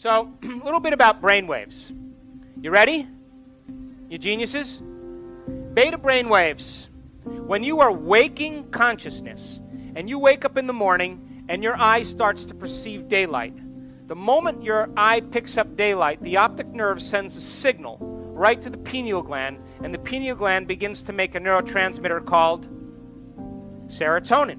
So, a little bit about brainwaves. You ready? You geniuses? Beta brainwaves. When you are waking consciousness, and you wake up in the morning, and your eye starts to perceive daylight, the moment your eye picks up daylight, the optic nerve sends a signal right to the pineal gland, and the pineal gland begins to make a neurotransmitter called serotonin.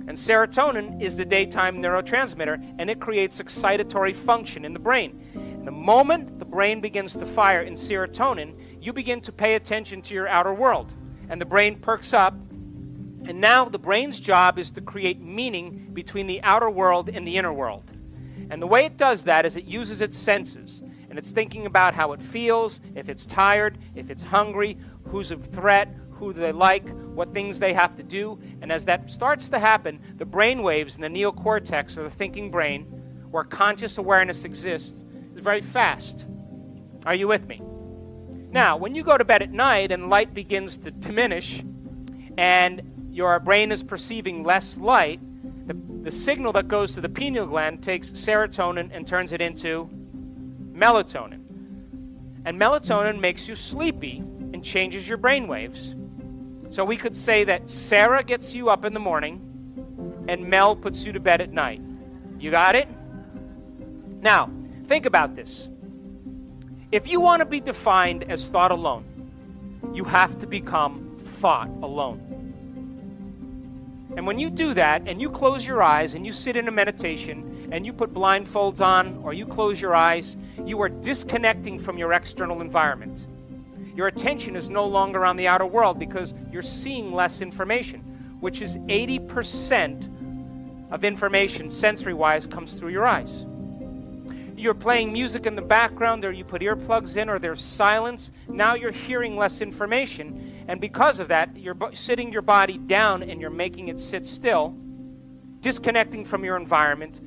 And serotonin is the daytime neurotransmitter, and it creates excitatory function in the brain. And the moment the brain begins to fire in serotonin, you begin to pay attention to your outer world, and the brain perks up. And now the brain's job is to create meaning between the outer world and the inner world. And the way it does that is it uses its senses. And it's thinking about how it feels, if it's tired, if it's hungry, who's a threat, who they like, what things they have to do. And as that starts to happen, the brain waves in the neocortex, or the thinking brain, where conscious awareness exists, is very fast. Are you with me? Now, when you go to bed at night and light begins to diminish, and your brain is perceiving less light, the signal that goes to the pineal gland takes serotonin and turns it into melatonin. And melatonin makes you sleepy and changes your brain waves. So we could say that Sarah gets you up in the morning and Mel puts you to bed at night. You got it? Now, think about this. If you want to be defined as thought alone, you have to become thought alone. And when you do that, and you close your eyes, and you sit in a meditation, and you put blindfolds on, or you close your eyes, you are disconnecting from your external environment. Your attention is no longer on the outer world because you're seeing less information, which is 80% of information, sensory-wise, comes through your eyes. You're playing music in the background, or you put earplugs in, or there's silence. Now you're hearing less information. And because of that, you're sitting your body down and you're making it sit still, disconnecting from your environment,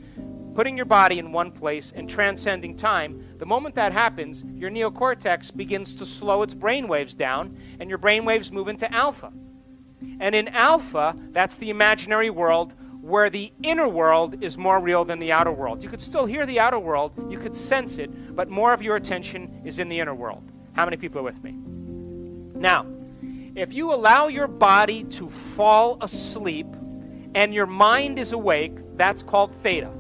putting your body in one place and transcending time. The moment that happens, your neocortex begins to slow its brain waves down, and your brain waves move into alpha. And in alpha, that's the imaginary world where the inner world is more real than the outer world. You could still hear the outer world, you could sense it, but more of your attention is in the inner world. How many people are with me? Now, if you allow your body to fall asleep and your mind is awake, that's called theta.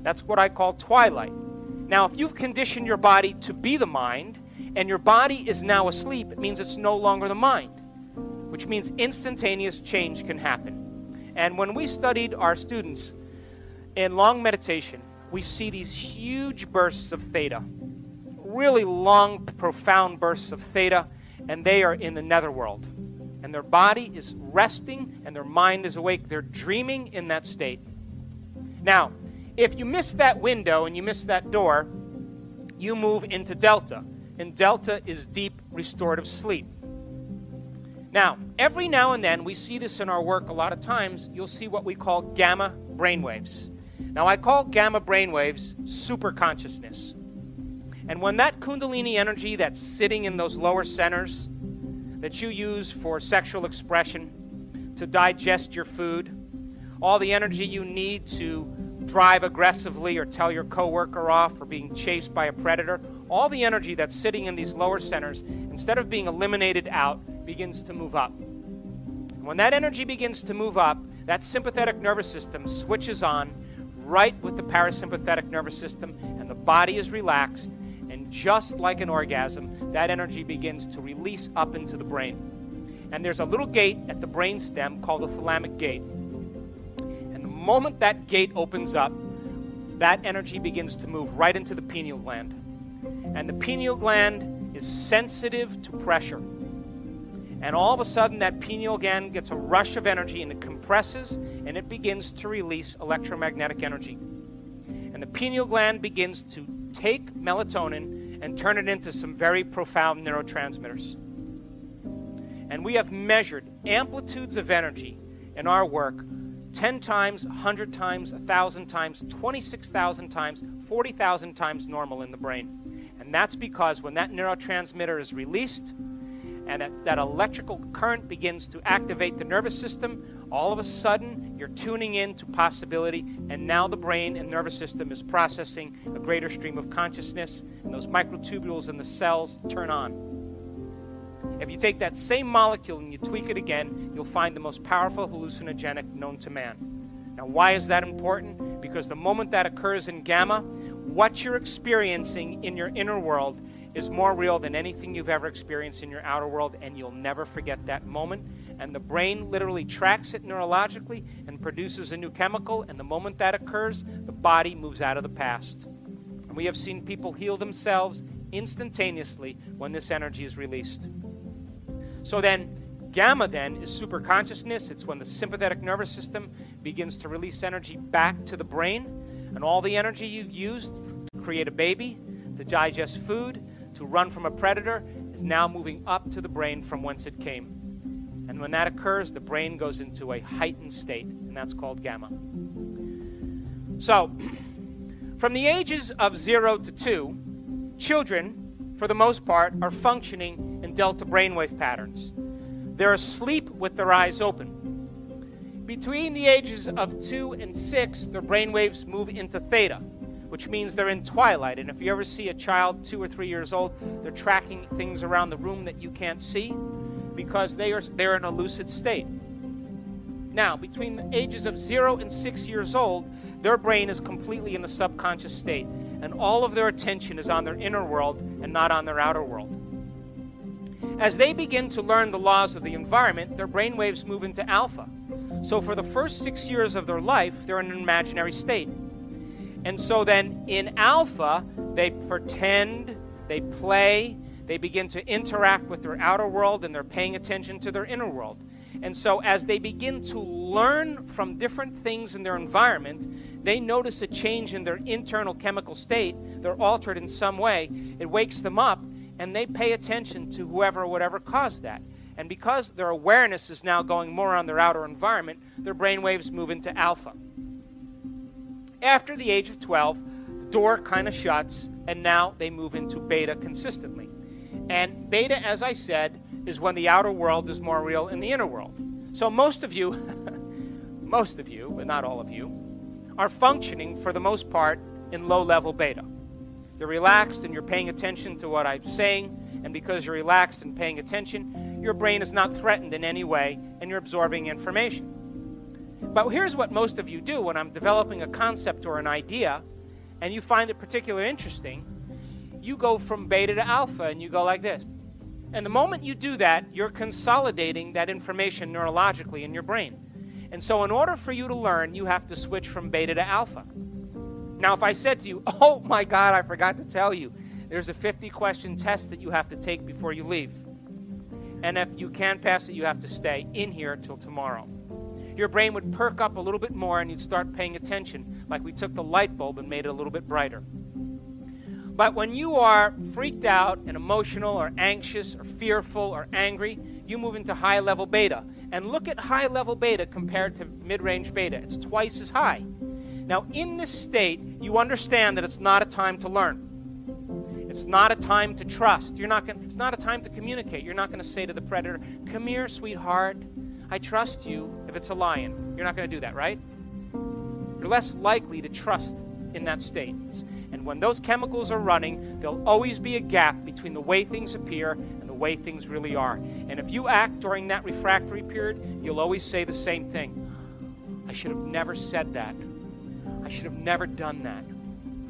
That's what I call twilight. Now, if you've conditioned your body to be the mind and your body is now asleep, it means it's no longer the mind, which means instantaneous change can happen. And when we studied our students in long meditation, we see these huge bursts of theta, really long, profound bursts of theta, and they are in the netherworld. And their body is resting and their mind is awake. They're dreaming in that state. Now, if you miss that window and you miss that door, you move into delta. And delta is deep restorative sleep. Now, every now and then, we see this in our work a lot of times, you'll see what we call gamma brainwaves. Now, I call gamma brainwaves super consciousness. And when that kundalini energy that's sitting in those lower centers that you use for sexual expression, to digest your food, all the energy you need to drive aggressively or tell your coworker off or being chased by a predator, all the energy that's sitting in these lower centers, instead of being eliminated out, begins to move up. And when that energy begins to move up, that sympathetic nervous system switches on right with the parasympathetic nervous system, and the body is relaxed, and just like an orgasm, that energy begins to release up into the brain. And there's a little gate at the brain stem called the thalamic gate. And the moment that gate opens up, that energy begins to move right into the pineal gland. And the pineal gland is sensitive to pressure. And all of a sudden, that pineal gland gets a rush of energy, and it compresses, and it begins to release electromagnetic energy. And the pineal gland begins to take melatonin and turn it into some very profound neurotransmitters. And we have measured amplitudes of energy in our work 10 times, 100 times, 1,000 times, 26,000 times, 40,000 times normal in the brain. And that's because when that neurotransmitter is released and that electrical current begins to activate the nervous system, all of a sudden you're tuning in to possibility, and now the brain and nervous system is processing a greater stream of consciousness, and those microtubules in the cells turn on. If you take that same molecule and you tweak it again, you'll find the most powerful hallucinogenic known to man. Now, why is that important? Because the moment that occurs in gamma, what you're experiencing in your inner world is more real than anything you've ever experienced in your outer world, and you'll never forget that moment. And the brain literally tracks it neurologically and produces a new chemical, and the moment that occurs, the body moves out of the past. And we have seen people heal themselves instantaneously when this energy is released. So then, gamma then is super consciousness. It's when the sympathetic nervous system begins to release energy back to the brain, and all the energy you've used to create a baby, to digest food, to run from a predator, is now moving up to the brain from whence it came. And when that occurs, the brain goes into a heightened state, and that's called gamma. So, from the ages of 0 to 2, children, for the most part, are functioning in delta brainwave patterns. They're asleep with their eyes open. Between the ages of 2 and 6, their brainwaves move into theta, which means they're in twilight. And if you ever see a child 2 or 3 years old, they're tracking things around the room that you can't see because they're in a lucid state. Now, between the ages of 0 and 6 years old, their brain is completely in the subconscious state, and all of their attention is on their inner world and not on their outer world. As they begin to learn the laws of the environment, their brainwaves move into alpha. So for the first 6 years of their life, they're in an imaginary state. And so then in alpha, they pretend, they play, they begin to interact with their outer world, and they're paying attention to their inner world. And so as they begin to learn from different things in their environment, they notice a change in their internal chemical state. They're altered in some way. It wakes them up, and they pay attention to whoever or whatever caused that. And because their awareness is now going more on their outer environment, their brainwaves move into alpha. After the age of 12, the door kind of shuts, and now they move into beta consistently. And beta, as I said, is when the outer world is more real than the inner world. So most of you, but not all of you, are functioning for the most part in low-level beta. You're relaxed and you're paying attention to what I'm saying, and because you're relaxed and paying attention, your brain is not threatened in any way, and you're absorbing information. But here's what most of you do when I'm developing a concept or an idea, and you find it particularly interesting. You go from beta to alpha, and you go like this. And the moment you do that, you're consolidating that information neurologically in your brain. And so in order for you to learn, you have to switch from beta to alpha. Now, if I said to you, oh my God, I forgot to tell you, there's a 50-question test that you have to take before you leave. And if you can't pass it, you have to stay in here till tomorrow. Your brain would perk up a little bit more, and you'd start paying attention, like we took the light bulb and made it a little bit brighter. But when you are freaked out and emotional or anxious or fearful or angry, you move into high-level beta. And look at high-level beta compared to mid-range beta. It's twice as high. Now, in this state, you understand that it's not a time to learn. It's not a time to trust. It's not a time to communicate. You're not going to say to the predator, "Come here, sweetheart. I trust you," if it's a lion. You're not going to do that, right? You're less likely to trust in that state. And when those chemicals are running, there'll always be a gap between the way things appear and the way things really are. And if you act during that refractory period, you'll always say the same thing. I should have never said that. I should have never done that.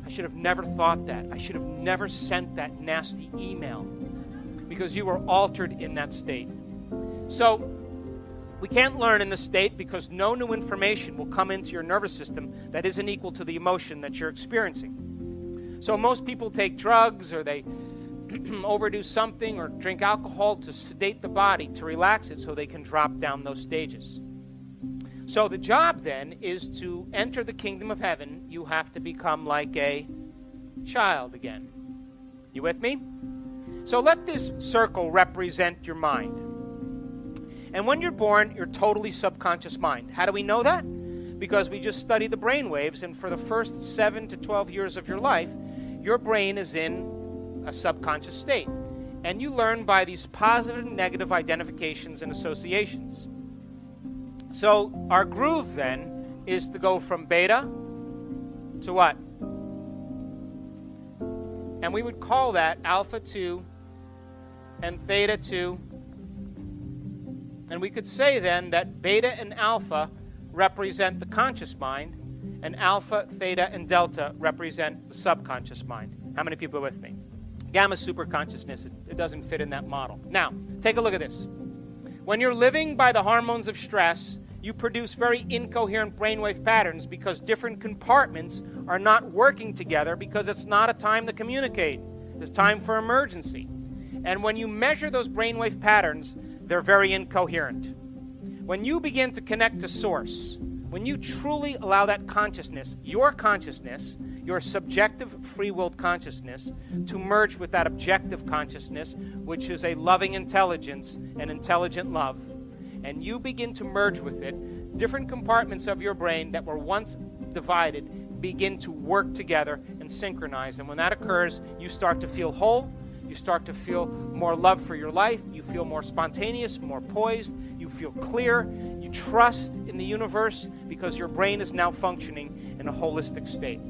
I should have never thought that. I should have never sent that nasty email, because you were altered in that state. So we can't learn in this state because no new information will come into your nervous system that isn't equal to the emotion that you're experiencing. So most people take drugs, or they overdo something, or drink alcohol to sedate the body, to relax it so they can drop down those stages. So the job then is to enter the kingdom of heaven. You have to become like a child again. You with me? So let this circle represent your mind. And when you're born, you're totally subconscious mind. How do we know that? Because we just studied the brain waves, and for the first 7 to 12 years of your life, your brain is in a subconscious state. And you learn by these positive and negative identifications and associations. So our groove then is to go from beta to what? And we would call that alpha 2 and theta 2. And we could say then that beta and alpha represent the conscious mind, and alpha, theta, and delta represent the subconscious mind. How many people are with me? Gamma superconsciousness, it doesn't fit in that model. Now, take a look at this. When you're living by the hormones of stress, you produce very incoherent brainwave patterns because different compartments are not working together because it's not a time to communicate. It's time for emergency. And when you measure those brainwave patterns, they're very incoherent. When you begin to connect to source, when you truly allow that consciousness, your subjective free-willed consciousness, to merge with that objective consciousness, which is a loving intelligence and intelligent love, and you begin to merge with it, different compartments of your brain that were once divided begin to work together and synchronize. And when that occurs, you start to feel whole, you start to feel more love for your life, you feel more spontaneous, more poised, you feel clear, you trust in the universe because your brain is now functioning in a holistic state.